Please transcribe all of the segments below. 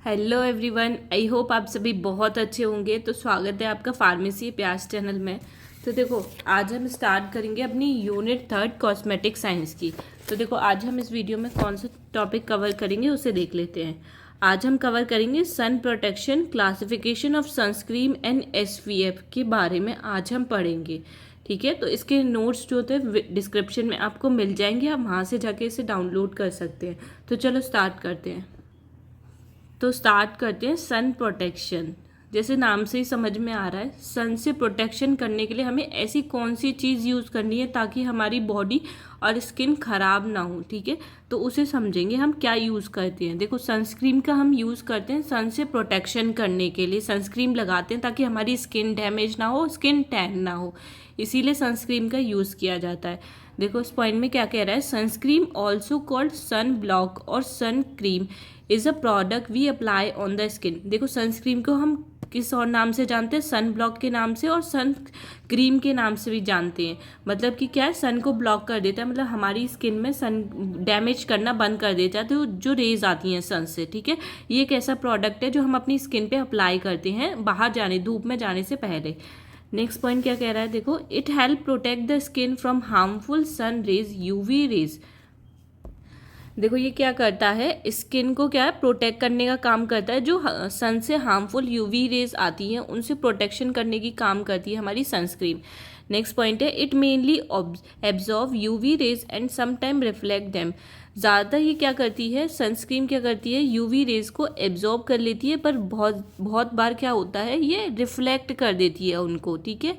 Hello everyone, I hope आप सभी बहुत अच्छे होंगे। तो स्वागत है आपका फार्मेसी प्यास चैनल में। तो देखो, आज हम स्टार्ट करेंगे अपनी यूनिट 3 कॉस्मेटिक साइंस की। तो देखो, आज हम इस वीडियो में कौन सा टॉपिक कवर करेंगे उसे देख लेते हैं। आज हम कवर करेंगे sun protection, classification of sunscreen and SPF के बारे में आज हम पढ़ेंगे। ठीक है, तो इसके नोट्स जो होते हैं डिस्क्रिप्शन में आपको मिल जाएंगे, आप वहाँ से जाके इसे डाउनलोड कर सकते हैं। तो चलो स्टार्ट करते हैं। तो स्टार्ट करते हैं सन प्रोटेक्शन। जैसे नाम से ही समझ में आ रहा है, सन से प्रोटेक्शन करने के लिए हमें ऐसी कौन सी चीज़ यूज़ करनी है ताकि हमारी बॉडी और स्किन खराब ना हो। ठीक है, तो उसे समझेंगे हम क्या यूज़ करते हैं। देखो, सनस्क्रीन का हम यूज़ करते हैं सन से प्रोटेक्शन करने के लिए। सनस्क्रीन लगाते हैं ताकि हमारी स्किन डैमेज ना हो, स्किन टैन ना हो, इसीलिए सनस्क्रीन का यूज़ किया जाता है। देखो, इस पॉइंट में क्या कह रहा है, sunscreen also called sun block और sun cream is a product we apply on the skin. देखो, सनस्क्रीन को हम किस और नाम से जानते हैं, सन ब्लॉक के नाम से और सन क्रीम के नाम से भी जानते हैं। मतलब कि क्या है, सन को ब्लॉक कर देता है, मतलब हमारी स्किन में सन डैमेज करना बंद कर देता है, तो जो रेज आती हैं सन से। ठीक है, ये एक ऐसा प्रोडक्ट है जो हम अपनी स्किन पे अप्लाई करते हैं बाहर जाने, धूप में जाने से पहले। नेक्स्ट पॉइंट क्या कह रहा है, देखो, it help protect the skin from harmful sun rays, UV rays. देखो, ये क्या करता है, स्किन को क्या है, प्रोटेक्ट करने का काम करता है। जो सन से हार्मफुल UV रेज आती हैं उनसे प्रोटेक्शन करने की काम करती है हमारी सनस्क्रीन। नेक्स्ट पॉइंट है, it mainly absorb UV rays and sometime reflect them. ज़्यादातर ये क्या करती है, सनस्क्रीन क्या करती है, UV रेज को एब्जॉर्ब कर लेती है, पर बहुत बहुत बार क्या होता है, ये रिफ्लेक्ट कर देती है उनको। ठीक है,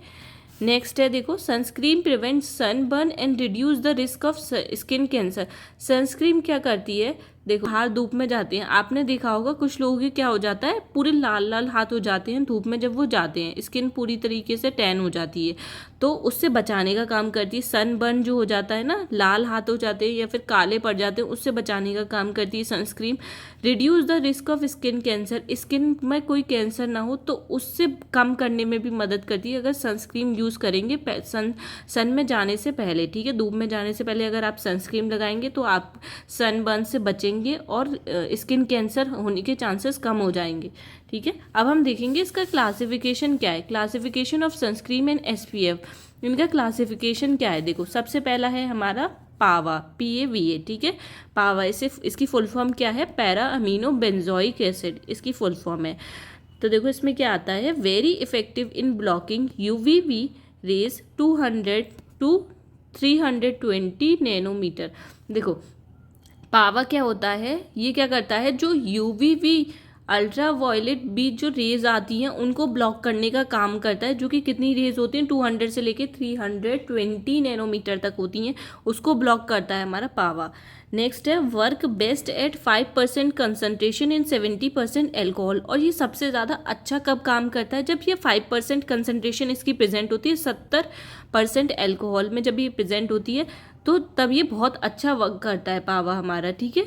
नेक्स्ट है, देखो, sunscreen prevent sunburn and reduce the risk of skin cancer. Sunscreen क्या करती है, देखो, बाहर धूप में जाते हैं, आपने देखा होगा कुछ लोगों के क्या हो जाता है, पूरे लाल लाल हाथ हो जाते हैं धूप में। जब वो जाते हैं, स्किन पूरी तरीके से टैन हो जाती है, तो उससे बचाने का काम करती है। सनबर्न जो हो जाता है ना, लाल हाथ हो जाते हैं या फिर काले पड़ जाते हैं, उससे बचाने का काम करती है sunscreen. Reduce the risk of skin cancer, skin में कोई कैंसर ना हो तो उससे कम करने में भी मदद करती है अगर सनस्क्रीन यूज़ करेंगे सन में जाने से पहले। ठीक है, धूप में जाने से पहले अगर आप सनस्क्रीन लगाएंगे तो आप सनबर्न से बचेंगे और स्किन कैंसर होने के चांसेस कम हो जाएंगे। ठीक है, अब हम देखेंगे इसका क्लासिफिकेशन क्या है। Classification of sunscreen and SPF, इनका क्लासिफिकेशन क्या है। देखो, सबसे पहला है हमारा पावा, PAVA। ठीक है, पावा, इसे इसकी फुल फॉर्म क्या है, पैरा अमीनो बेंजोइक एसिड, इसकी फुल फॉर्म है। तो देखो, इसमें क्या आता है, very effective in blocking UVB rays 200 to 320 nanometer. देखो, पावा क्या होता है, ये क्या करता है, जो UVB अल्ट्रा वायलेट बी जो रेज आती हैं उनको ब्लॉक करने का काम करता है, जो कि कितनी रेज होती हैं, 200 से लेके 320 नैनोमीटर तक होती हैं, उसको ब्लॉक करता है हमारा पावा। नेक्स्ट है, work best at 5% concentration in 70% alcohol. और ये सबसे ज़्यादा अच्छा कब काम करता है, जब ये 5% कंसनट्रेशन इसकी प्रेजेंट होती है, 70% एल्कोहल में जब ये प्रेजेंट होती है, तो तब ये बहुत अच्छा वर्क करता है पावा हमारा। ठीक है,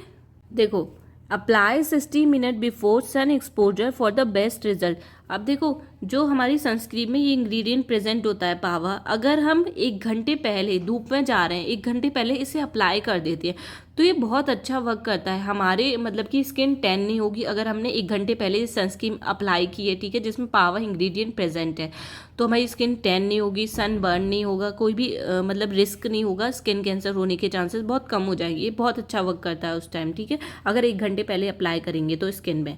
देखो, apply 60 minute before sun exposure for the best result. अब देखो, जो हमारी सनस्क्रीन में ये इंग्रेडिएंट प्रेजेंट होता है पावा, अगर हम 1 घंटे पहले धूप में जा रहे हैं, 1 घंटे पहले इसे अप्लाई कर देते हैं, तो ये बहुत अच्छा वर्क करता है हमारे, मतलब कि स्किन टैन नहीं होगी अगर हमने 1 घंटे पहले सनस्क्रीन अप्लाई की है। ठीक है, जिसमें पावा इंग्रेडिएंट प्रेजेंट है, तो हमारी स्किन टैन नहीं होगी, सन बर्न नहीं होगा, कोई भी मतलब रिस्क नहीं होगा, स्किन कैंसर होने के चांसेस बहुत कम हो जाएंगे। ये बहुत अच्छा वर्क करता है उस टाइम। ठीक है, अगर 1 घंटे पहले अप्लाई करेंगे तो स्किन में।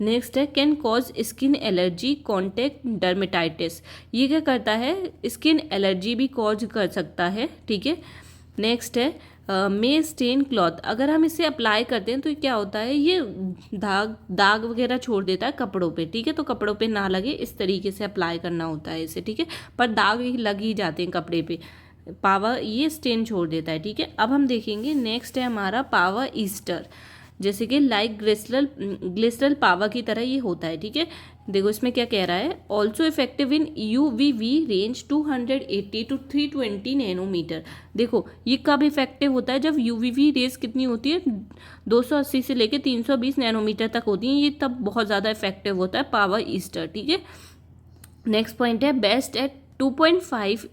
नेक्स्ट है, can cause skin allergy, contact dermatitis. ये क्या करता है, स्किन एलर्जी भी कॉज कर सकता है। ठीक है, नेक्स्ट है, मे स्टेन क्लॉथ। अगर हम इसे अप्लाई करते हैं तो क्या होता है, ये दाग वगैरह छोड़ देता है कपड़ों पे। ठीक है, तो कपड़ों पे ना लगे इस तरीके से अप्लाई करना होता है इसे। ठीक है, पर दाग ही लग ही जाते हैं कपड़े पे, पावा ये स्टेन छोड़ देता है। ठीक है, अब हम देखेंगे, नेक्स्ट है हमारा पावा ईस्टर, जैसे कि लाइक ग्लिसरल पावा की तरह ये होता है। ठीक है, देखो, इसमें क्या कह रहा है, also effective in UVV range 280 to 320 nanometer. देखो, ये कब इफेक्टिव होता है, जब UVV रेज कितनी होती है, 280 से लेके 320 नैनोमीटर तक होती हैं, ये तब बहुत ज़्यादा इफेक्टिव होता है पावा ईस्टर। ठीक है, नेक्स्ट पॉइंट है, best at 2.5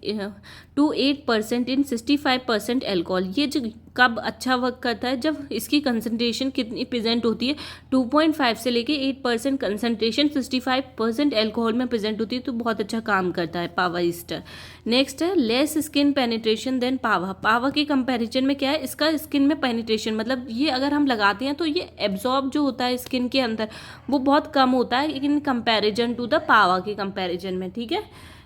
to 8% in 65% alcohol. ये जो कब अच्छा वर्क करता है, जब इसकी कंसनट्रेशन कितनी प्रेजेंट होती है, 2.5 से लेके 8% कंसनट्रेशन 65% एल्कोहल में प्रेजेंट होती है, तो बहुत अच्छा काम करता है पावा ईस्टर। नेक्स्ट है लेस स्किन पेनिट्रेशन देन पावा। पावा के कंपैरिजन में क्या है, इसका स्किन में पेनिट्रेशन, मतलब ये अगर हम लगाते हैं तो ये एब्जॉर्ब जो होता है स्किन के अंदर वो बहुत कम होता है in comparison to the PABA के कंपैरिजन में, ठीक है।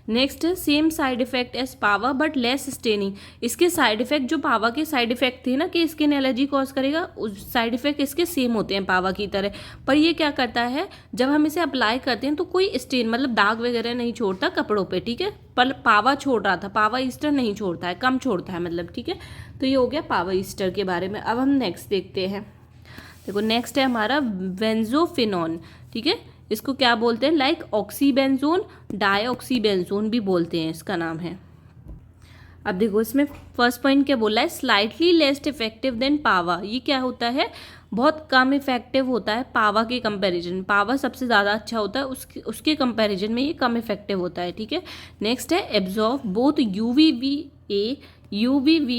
नेक्स्ट है same side effect as PABA but less staining. इसके साइड इफेक्ट जो पावा के साइड इफेक्ट थे ना कि स्किन एलर्जी कॉज करेगा, उस साइड इफेक्ट इसके सेम होते हैं पावा की तरह, पर ये क्या करता है जब हम इसे अप्लाई करते हैं तो कोई स्टेन मतलब दाग वगैरह नहीं छोड़ता कपड़ों पे, ठीक है। पर पावा छोड़ रहा था, पावा ईस्टर नहीं छोड़ता है, कम छोड़ता है मतलब, ठीक है। तो ये हो गया पावा ईस्टर के बारे में। अब हम नेक्स्ट देखते हैं। देखो नेक्स्ट है हमारा बेंजोफिनॉन, ठीक है। इसको क्या बोलते हैं, लाइक ऑक्सीबेंजोन, डाईऑक्सीबेंजोन भी बोलते हैं, इसका नाम है। अब देखो इसमें फर्स्ट पॉइंट क्या बोला है, स्लाइटली लेस इफेक्टिव देन पावा। ये क्या होता है, बहुत कम इफेक्टिव होता है पावा के कंपैरिजन। पावा सबसे ज़्यादा अच्छा होता है, उसके कंपैरिजन में ये कम इफेक्टिव होता है, ठीक है। नेक्स्ट है absorb both UVA UVB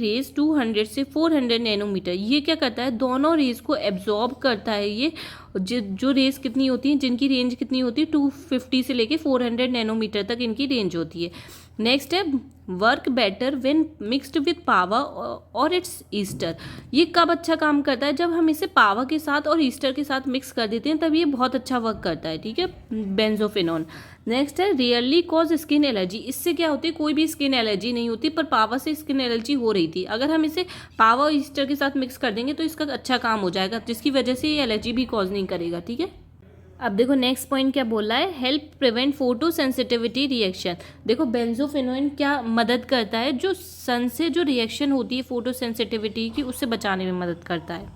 rays 200 से 400 नैनोमीटर। ये क्या करता है, दोनों रेज को एब्जॉर्ब करता है। ये जो रेज कितनी होती हैं, जिनकी रेंज कितनी होती है 250 से लेके 400 नैनोमीटर तक इनकी रेंज होती है। नेक्स्ट है work better when mixed with PABA और इट्स ईस्टर। ये कब अच्छा काम करता है, जब हम इसे पावा के साथ और ईस्टर के साथ मिक्स कर देते हैं तब ये बहुत अच्छा वर्क करता है, ठीक है, बेंजोफिनॉन। नेक्स्ट है रियरली कॉज स्किन एलर्जी। इससे क्या होती है, कोई भी स्किन एलर्जी नहीं होती, पर पावा से स्किन एलर्जी हो रही थी। अगर हम इसे पावा और ईस्टर के साथ मिक्स कर देंगे तो इसका अच्छा काम हो जाएगा, जिसकी वजह से ये एलर्जी भी कॉज नहीं करेगा, ठीक है। अब देखो नेक्स्ट पॉइंट क्या बोला है, help prevent photo sensitivity reaction. देखो बेंजोफिनोइन क्या मदद करता है, जो सन से जो रिएक्शन होती है फोटो सेंसिटिविटी की, उससे बचाने में मदद करता है।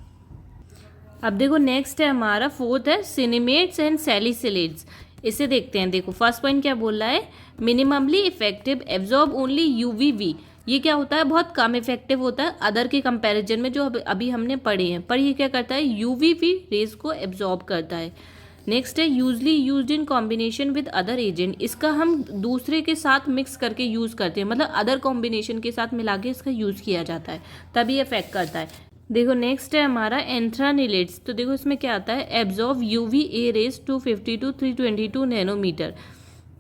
अब देखो नेक्स्ट है हमारा फोर्थ है सिनेमेट्स एंड सैलिसिलेट्स। इसे देखते हैं। देखो फर्स्ट पॉइंट क्या बोल रहा है, मिनिममली इफेक्टिव एब्जॉर्ब ओनली यूवीवी। ये क्या होता है, बहुत कम इफेक्टिव होता है अदर के कंपैरिजन में जो अभी हमने पढ़े हैं, पर ये क्या करता है यूवीवी रेज को एब्जॉर्ब करता है। नेक्स्ट है usually used in combination with other agent. इसका हम दूसरे के साथ मिक्स करके यूज़ करते हैं, मतलब अदर कॉम्बिनेशन के साथ मिला के इसका यूज़ किया जाता है, तभी इफेक्ट करता है। देखो नेक्स्ट है हमारा एंथ्रानिलेट्स। तो देखो इसमें क्या आता है, absorb UVA rays 250 to 322 nanometer.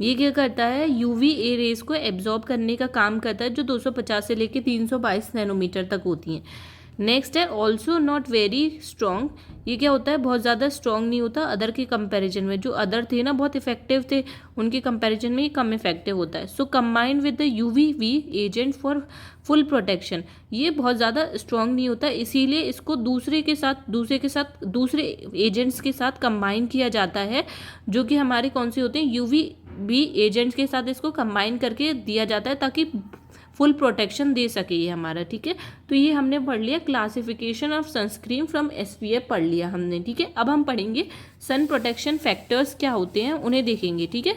ये क्या करता है, UVA रेज को एब्जॉर्ब करने का काम करता है, जो 250 से लेके 322 नैनोमीटर तक होती हैं। नेक्स्ट है ऑल्सो नॉट वेरी स्ट्रॉन्ग। ये क्या होता है, बहुत ज़्यादा स्ट्रॉन्ग नहीं होता अदर के कंपैरिजन में। जो अदर थे ना बहुत इफेक्टिव थे, उनके कंपैरिजन में ये कम इफेक्टिव होता है। So combined with the UVV agent for full protection. ये बहुत ज़्यादा स्ट्रॉन्ग नहीं होता, इसीलिए इसको दूसरे दूसरे एजेंट्स के साथ कंबाइन किया जाता है, जो कि हमारे कौन से होते हैं, UVB एजेंट्स के साथ इसको कंबाइन करके दिया जाता है, ताकि फुल प्रोटेक्शन दे सके ये हमारा, ठीक है। तो ये हमने पढ़ लिया classification of sunscreen from SPF पढ़ लिया हमने, ठीक है। अब हम पढ़ेंगे सन प्रोटेक्शन फैक्टर्स क्या होते हैं, उन्हें देखेंगे, ठीक है।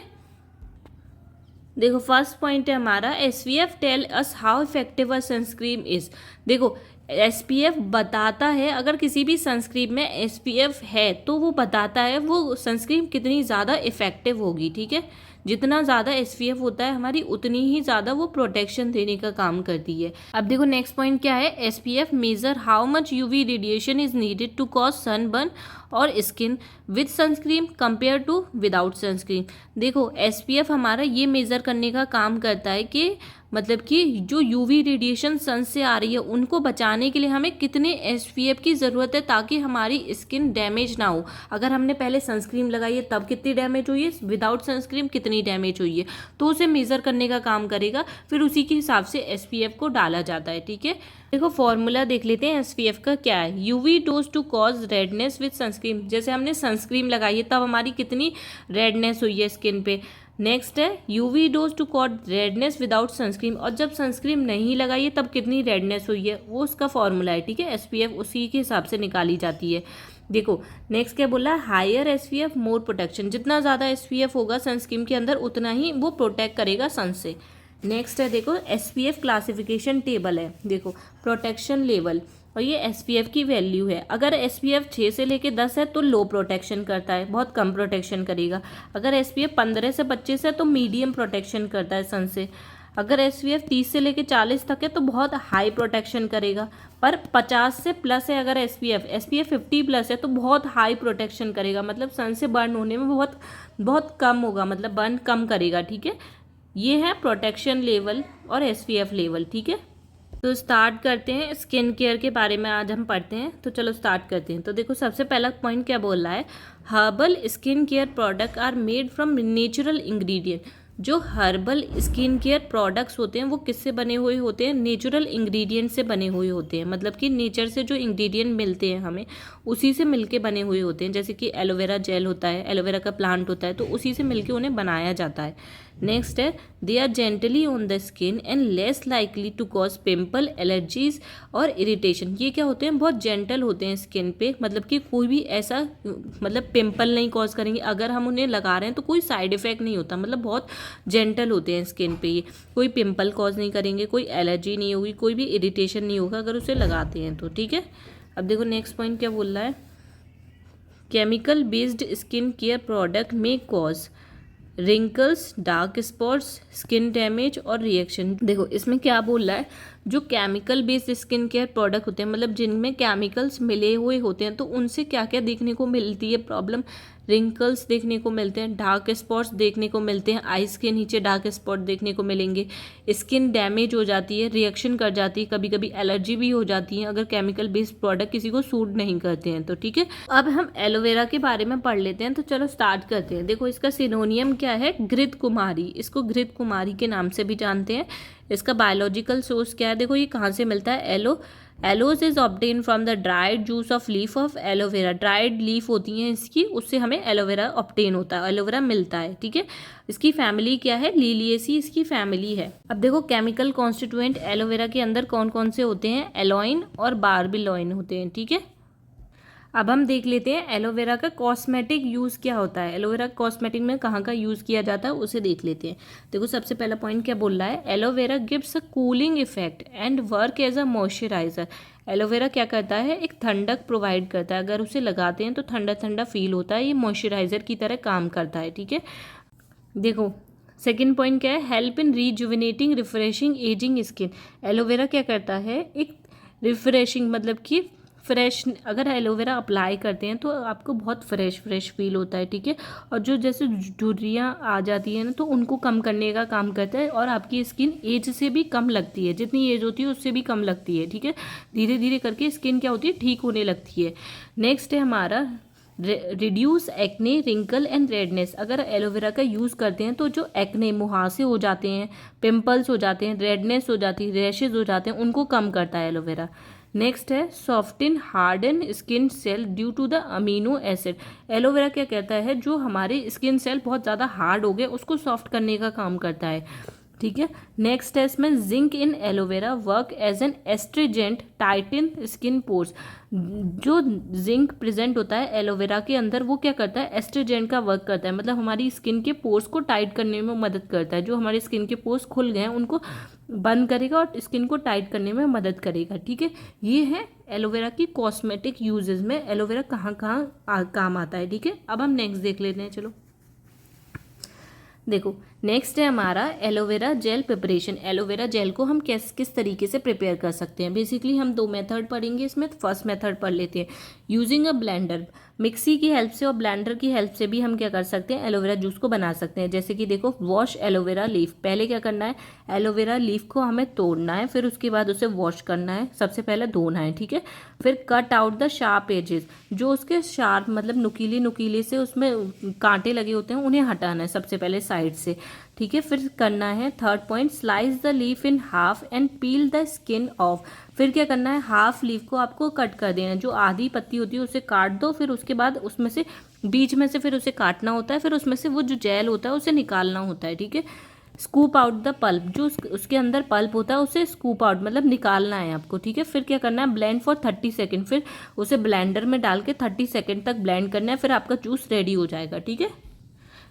देखो फर्स्ट पॉइंट है हमारा SPF tell us how effective a sunscreen is. देखो SPF बताता है, अगर किसी भी सनस्क्रीन में SPF है तो वो बताता है वो सनस्क्रीन कितनी ज़्यादा इफेक्टिव होगी, ठीक है। जितना ज़्यादा SPF होता है हमारी, उतनी ही ज़्यादा वो प्रोटेक्शन देने का काम करती है। अब देखो नेक्स्ट पॉइंट क्या है, SPF measure how much UV radiation is needed to cause sunburn और skin with sunscreen compare to without sunscreen. देखो SPF हमारा ये मेज़र करने का काम करता है कि मतलब कि जो UV रेडिएशन सन से आ रही है उनको बचाने के लिए हमें कितने SPF की ज़रूरत है, ताकि हमारी स्किन डैमेज ना हो। अगर हमने पहले सनस्क्रीन लगाई है तब कितनी डैमेज हुई है, विदाउट सनस्क्रीन कितनी डैमेज हुई है, तो उसे मेज़र करने का काम करेगा, फिर उसी के हिसाब से SPF को डाला जाता है, ठीक है। देखो फॉर्मूला देख लेते हैं SPF का क्या है। UV dose to cause redness with sunscreen. जैसे हमने सनस्क्रीन लगाई है तब हमारी कितनी रेडनेस हुई है स्किन पे। नेक्स्ट है UV dose to cause redness without sunscreen, और जब सनस्क्रीन नहीं लगाई है तब कितनी रेडनेस हुई है, वो उसका फॉर्मूला है, ठीक है। SPF उसी के हिसाब से निकाली जाती है। देखो नेक्स्ट क्या बोला, हायर SPF मोर प्रोटेक्शन। जितना ज़्यादा SPF होगा सनस्क्रीन के अंदर उतना ही वो प्रोटेक्ट करेगा सन से। नेक्स्ट है देखो SPF क्लासिफिकेशन टेबल है। देखो प्रोटेक्शन लेवल, और ये SPF की वैल्यू है। अगर SPF 6 से लेके 10 है तो लो प्रोटेक्शन करता है, बहुत कम प्रोटेक्शन करेगा। अगर SPF 15 से 25 है तो मीडियम प्रोटेक्शन करता है सन से। अगर SPF 30 से लेके 40 तक है तो बहुत हाई प्रोटेक्शन करेगा। पर 50 से प्लस है अगर SPF 50 प्लस है तो बहुत हाई प्रोटेक्शन करेगा, मतलब सन से बर्न होने में बहुत बहुत कम होगा, मतलब बर्न कम करेगा। ठीक है, ये है प्रोटेक्शन लेवल और SPF लेवल। ठीक है, तो स्टार्ट करते हैं। स्किन केयर के बारे में आज हम पढ़ते हैं, तो चलो स्टार्ट करते हैं। तो देखो सबसे पहला पॉइंट क्या बोल रहा है, herbal skin care product are made from natural ingredient. जो हर्बल स्किन केयर प्रोडक्ट्स होते हैं वो किससे बने हुए होते हैं, नेचुरल इंग्रेडिएंट से बने हुए होते हैं। मतलब कि नेचर से जो इंग्रेडिएंट मिलते हैं हमें उसी से मिलके बने हुए होते हैं। जैसे कि एलोवेरा जेल होता है, एलोवेरा का प्लांट होता है, तो उसी से मिलके उन्हें बनाया जाता है। नेक्स्ट है, they are gently on the skin and less likely to cause pimple, allergies और इरिटेशन। ये क्या होते हैं, बहुत जेंटल होते हैं स्किन पे, मतलब कि कोई भी ऐसा मतलब पिम्पल नहीं कॉज करेंगे। अगर हम उन्हें लगा रहे हैं तो कोई साइड इफेक्ट नहीं होता, मतलब बहुत जेंटल होते हैं स्किन पे। ये कोई पिम्पल कॉज नहीं करेंगे, कोई एलर्जी नहीं होगी, कोई भी इरिटेशन नहीं होगा अगर उसे लगाते हैं तो। ठीक है, अब देखो नेक्स्ट पॉइंट क्या बोल रहा है, chemical based skin care product में cause wrinkles, dark spots, skin damage और रिएक्शन। देखो इसमें क्या बोल रहा है, जो chemical based skin care product होते हैं, मतलब जिनमें केमिकल्स मिले हुए होते हैं, तो उनसे क्या क्या देखने को मिलती है प्रॉब्लम, रिंकल्स देखने को मिलते हैं, डार्क स्पॉट्स देखने को मिलते हैं, आइज के नीचे डार्क स्पॉट देखने को मिलेंगे, स्किन डैमेज हो जाती है, रिएक्शन कर जाती है, कभी कभी एलर्जी भी हो जाती है अगर केमिकल बेस्ड प्रोडक्ट किसी को सूट नहीं करते हैं तो। ठीक है, अब हम एलोवेरा के बारे में पढ़ लेते हैं, तो चलो स्टार्ट करते हैं। देखो इसका सिनोनियम क्या है, घृत कुमारी। इसको घृत कुमारी के नाम से भी जानते हैं। इसका बायोलॉजिकल सोर्स क्या है, देखो ये कहाँ से मिलता है, aloes is obtain from the dried juice of leaf of aloe vera. Dried leaf होती हैं इसकी, उससे हमें एलोवेरा ऑब्टेन होता है, एलोवेरा मिलता है। ठीक है, इसकी फैमिली क्या है, लिलिएसी इसकी फैमिली है। अब देखो केमिकल कॉन्स्टिट्यूएंट एलोवेरा के अंदर कौन कौन से होते हैं, एलोइन और बारबिलोइन होते हैं। ठीक है, अब हम देख लेते हैं एलोवेरा का कॉस्मेटिक यूज़ क्या होता है, एलोवेरा कॉस्मेटिक में कहाँ का यूज़ किया जाता है उसे देख लेते हैं। देखो सबसे पहला पॉइंट क्या बोल रहा है, aloe vera gives a cooling effect and work as a moisturizer. Aloe vera क्या करता है, एक ठंडक प्रोवाइड करता है, अगर उसे लगाते हैं तो ठंडा ठंडा फील होता है, ये मॉइस्चराइजर की तरह काम करता है। ठीक है, देखो सेकेंड पॉइंट क्या है, help in rejuvenating refreshing ageing skin. Aloe vera क्या करता है, एक रिफ्रेशिंग मतलब कि फ्रेश, अगर एलोवेरा अप्लाई करते हैं तो आपको बहुत फ्रेश फील होता है। ठीक है, और जो जैसे झुर्रियाँ आ जाती हैं ना तो उनको कम करने का काम करता है, और आपकी स्किन एज से भी कम लगती है, जितनी एज होती है उससे भी कम लगती है। ठीक है, धीरे धीरे करके स्किन क्या होती है, ठीक होने लगती है। नेक्स्ट है हमारा reduce acne, wrinkle and redness. अगर एलोवेरा का यूज़ करते हैं तो जो एक्ने, मुहासे हो जाते हैं, पिंपल्स हो जाते हैं, रेडनेस हो जाती है, रैशेज हो जाते हैं, उनको कम करता है एलोवेरा। नेक्स्ट है soften harden skin cell due to the amino acid. Aloe vera क्या कहता है, जो हमारे स्किन सेल बहुत ज़्यादा हार्ड हो गए उसको सॉफ्ट करने का काम करता है। ठीक है, नेक्स्ट है इसमें zinc in aloe vera work as an astringent, tighten skin pores. जो जिंक प्रेजेंट होता है एलोवेरा के अंदर वो क्या करता है, एस्ट्रीजेंट का वर्क करता है, मतलब हमारी स्किन के पोर्स को टाइट करने में मदद करता है। जो हमारे स्किन के पोर्स खुल गए हैं उनको बंद करेगा और स्किन को टाइट करने में मदद करेगा। ठीक है, ये है एलोवेरा की कॉस्मेटिक यूजेस में एलोवेरा कहाँ कहाँ काम आता है। ठीक है, अब हम नेक्स्ट देख लेते हैं। चलो देखो नेक्स्ट है हमारा aloe vera gel preparation. Aloe vera gel को हम किस तरीके से प्रिपेयर कर सकते हैं। बेसिकली हम दो मेथड पढ़ेंगे इसमें। फर्स्ट मेथड पढ़ लेते हैं, यूजिंग अ ब्लेंडर। मिक्सी की हेल्प से और ब्लेंडर की हेल्प से भी हम क्या कर सकते हैं, एलोवेरा जूस को बना सकते हैं। जैसे कि देखो, वॉश एलोवेरा लीफ। पहले क्या करना है, एलोवेरा लीफ को हमें तोड़ना है, फिर उसके बाद उसे वॉश करना है, सबसे पहले धोना है। ठीक है, फिर cut out the sharp edges. जो उसके शार्प मतलब नुकीले से उसमें कांटे लगे होते हैं उन्हें हटाना है सबसे पहले साइड से। ठीक है, फिर करना है third point, slice the leaf in half and peel the skin of. फिर क्या करना है, हाफ लीफ को आपको कट कर देना है, जो आधी पत्ती होती है उसे काट दो, फिर उसके बाद उसमें से बीच में से फिर उसे काटना होता है, फिर उसमें से वो जो जेल होता है उसे निकालना होता है। ठीक है, स्कूप आउट द पल्प। जो उसके अंदर पल्प होता है उसे स्कूप आउट मतलब निकालना है आपको। ठीक है, फिर क्या करना है, ब्लेंड फॉर 30 सेकेंड। फिर उसे ब्लेंडर में डाल के 30 सेकेंड तक ब्लेंड करना है, फिर आपका जूस रेडी हो जाएगा। ठीक है,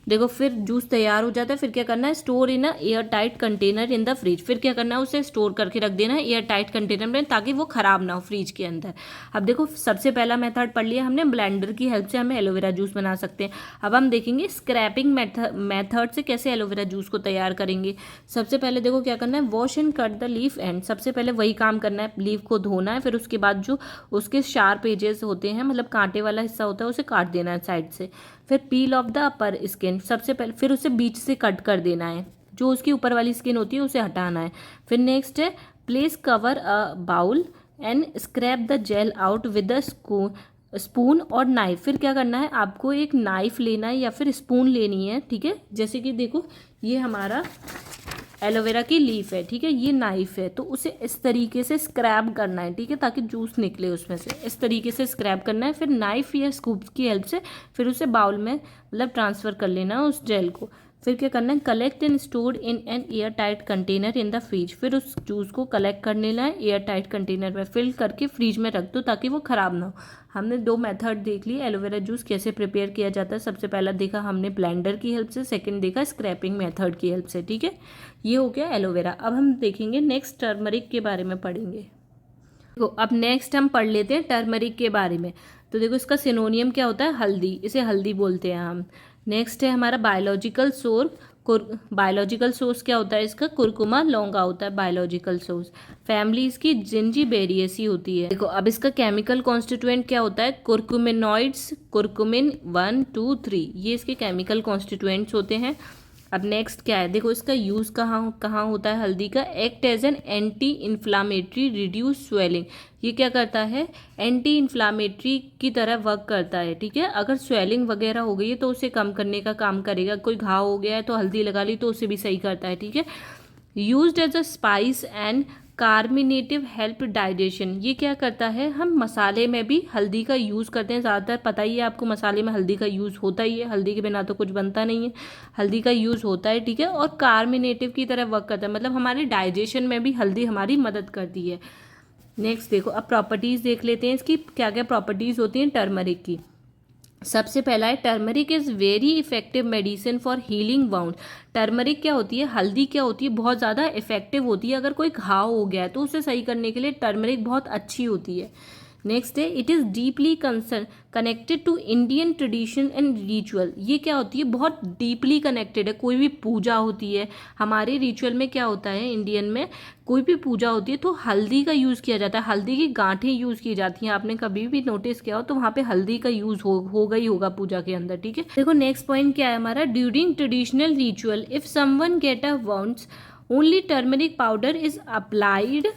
देखो फिर जूस तैयार हो जाता है, फिर क्या करना है, store in a air tight container in the fridge. फिर क्या करना है, उसे स्टोर करके रख देना है एयर टाइट कंटेनर में, ताकि वो खराब ना हो फ्रिज के अंदर। अब देखो सबसे पहला मेथड पढ़ लिया हमने, ब्लेंडर की हेल्प से हमें एलोवेरा जूस बना सकते हैं। अब हम देखेंगे स्क्रैपिंग मेथड से कैसे एलोवेरा जूस को तैयार करेंगे। सबसे पहले देखो क्या करना है, wash and cut the leaf and. सबसे पहले वही काम करना है, लीफ को धोना है, फिर उसके बाद जो उसके शार्प एजेस होते हैं, मतलब कांटे वाला हिस्सा होता है, उसे काट देना है साइड से। फिर पील ऑफ द अपर स्किन, सबसे पहले फिर उसे बीच से कट कर देना है, जो उसकी ऊपर वाली स्किन होती है उसे हटाना है। फिर नेक्स्ट है place cover a bowl and scrap the gel out with the spoon और नाइफ। फिर क्या करना है, आपको एक नाइफ लेना है या फिर स्पून लेनी है, ठीक है। जैसे कि देखो ये हमारा एलोवेरा की लीफ है, ठीक है, ये नाइफ है, तो उसे इस तरीके से स्क्रैप करना है, ठीक है, ताकि जूस निकले उसमें से। इस तरीके से स्क्रैप करना है, फिर नाइफ या स्कूप की हेल्प से फिर उसे बाउल में मतलब ट्रांसफ़र कर लेना है उस जेल को। फिर क्या करना है, collect and store in an air tight container in the fridge. फिर उस जूस को कलेक्ट कर लेना है, एयर टाइट कंटेनर में फिल करके फ्रिज में रख दो, ताकि वो ख़राब ना हो। हमने 2 मेथड देख लिए एलोवेरा जूस कैसे प्रिपेयर किया जाता है। सबसे पहला देखा हमने ब्लेंडर की हेल्प से, सेकंड देखा स्क्रैपिंग मेथड की हेल्प से, ठीक है। ये हो गया एलोवेरा। अब हम देखेंगे नेक्स्ट टर्मरिक के बारे में पढ़ेंगे। तो अब नेक्स्ट हम पढ़ लेते हैं टर्मरिक के बारे में। तो देखो इसका सिनोनियम क्या होता है, हल्दी, इसे हल्दी बोलते हैं हम। नेक्स्ट है हमारा बायोलॉजिकल सोर्स। बायोलॉजिकल सोर्स क्या होता है इसका, कुरकुमा लौंगा होता है बायोलॉजिकल सोर्स। फैमिली इसकी जिंजीबेरिएसी होती है। देखो अब इसका केमिकल कॉन्स्टिट्यूएंट क्या होता है, कुरकुमिनॉइड्स, कुरकुमिन 1 2 3, ये इसके केमिकल कॉन्स्टिट्यूएंट्स होते हैं। अब नेक्स्ट क्या है, देखो इसका यूज़ कहाँ कहाँ होता है हल्दी का, act as an anti inflammatory, reduce swelling. ये क्या करता है, एंटी इन्फ्लामेटरी की तरह वर्क करता है, ठीक है। अगर स्वेलिंग वगैरह हो गई है तो उसे कम करने का काम करेगा। कोई घाव हो गया है तो हल्दी लगा ली तो उसे भी सही करता है, ठीक है। Used as a spice and carminative help digestion. ये क्या करता है, हम मसाले में भी हल्दी का यूज़ करते हैं ज़्यादातर, पता ही है आपको मसाले में हल्दी का यूज़ होता ही है, हल्दी के बिना तो कुछ बनता नहीं है, हल्दी का यूज़ होता है, ठीक है। और कार्मिनेटिव की तरह वर्क करता है, मतलब हमारे डाइजेशन में भी हल्दी हमारी मदद करती है। नेक्स्ट देखो अब प्रॉपर्टीज़ देख लेते हैं इसकी, क्या क्या प्रॉपर्टीज़ होती हैं टर्मरिक की। सबसे पहला है turmeric is very effective medicine for healing wound. Turmeric क्या होती है, हल्दी क्या होती है, बहुत ज़्यादा इफेक्टिव होती है। अगर कोई घाव हो गया है तो उसे सही करने के लिए टर्मरिक बहुत अच्छी होती है। नेक्स्ट है it is deeply connected to Indian tradition and ritual. ये क्या होती है, बहुत डीपली कनेक्टेड है। कोई भी पूजा होती है हमारे रिचुअल में, क्या होता है इंडियन में, कोई भी पूजा होती है तो हल्दी का यूज़ किया जाता है, हल्दी की गांठें यूज़ की जाती हैं। आपने कभी भी नोटिस किया हो तो वहाँ पे हल्दी का यूज़ होगा ही होगा पूजा के अंदर, ठीक है। देखो नेक्स्ट पॉइंट क्या है हमारा, during traditional ritual if someone get a wounds only turmeric powder is applied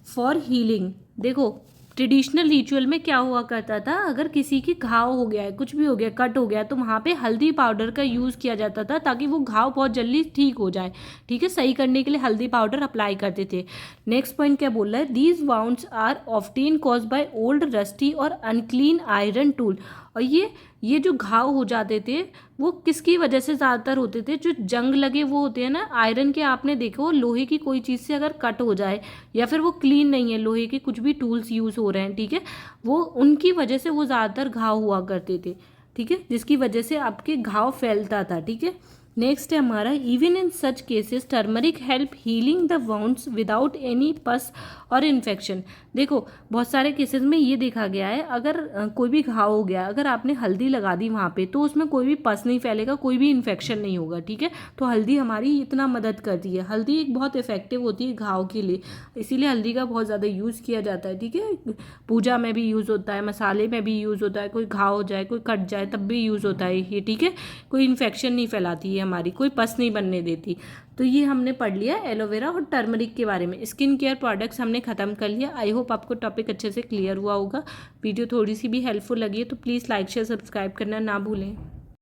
for healing. देखो ट्रेडिशनल रिचुअल में क्या हुआ करता था, अगर किसी की घाव हो गया है, कुछ भी हो गया, कट हो गया, तो वहाँ पे हल्दी पाउडर का यूज़ किया जाता था ताकि वो घाव बहुत जल्दी ठीक हो जाए, ठीक है। सही करने के लिए हल्दी पाउडर अप्लाई करते थे। नेक्स्ट पॉइंट क्या बोल रहा है, these wounds are often cause by old rusty और अनक्लीन आयरन टूल। और ये जो घाव हो जाते थे वो किसकी वजह से ज़्यादातर होते थे, जो जंग लगे वो होते हैं ना आयरन के, आपने देखो लोहे की कोई चीज़ से अगर कट हो जाए या फिर वो क्लीन नहीं है, लोहे के कुछ भी टूल्स यूज़ हो रहे हैं, ठीक है, वो उनकी वजह से वो ज़्यादातर घाव हुआ करते थे, ठीक है, जिसकी वजह से आपके घाव फैलता था, ठीक है। नेक्स्ट है हमारा even in such cases turmeric help healing the wounds without any पस और इन्फेक्शन। देखो बहुत सारे केसेस में ये देखा गया है, अगर कोई भी घाव हो गया, अगर आपने हल्दी लगा दी वहाँ पे तो उसमें कोई भी पस नहीं फैलेगा, कोई भी इन्फेक्शन नहीं होगा, ठीक है। तो हल्दी हमारी इतना मदद करती है, हल्दी एक बहुत इफेक्टिव होती है घाव के लिए, इसीलिए हल्दी का बहुत ज़्यादा यूज़ किया जाता है, ठीक है। पूजा में भी यूज़ होता है, मसाले में भी यूज़ होता है, कोई घाव हो जाए, कोई कट जाए तब भी यूज़ होता है ये, ठीक है। कोई इन्फेक्शन नहीं फैलाती है हमारी, कोई पस नहीं बनने देती। तो ये हमने पढ़ लिया एलोवेरा और टर्मरिक के बारे में। स्किन केयर प्रोडक्ट्स हमने ख़त्म कर लिया। आई होप आपको टॉपिक अच्छे से क्लियर हुआ होगा। वीडियो थोड़ी सी भी हेल्पफुल लगी है तो प्लीज़ लाइक शेयर सब्सक्राइब करना ना भूलें।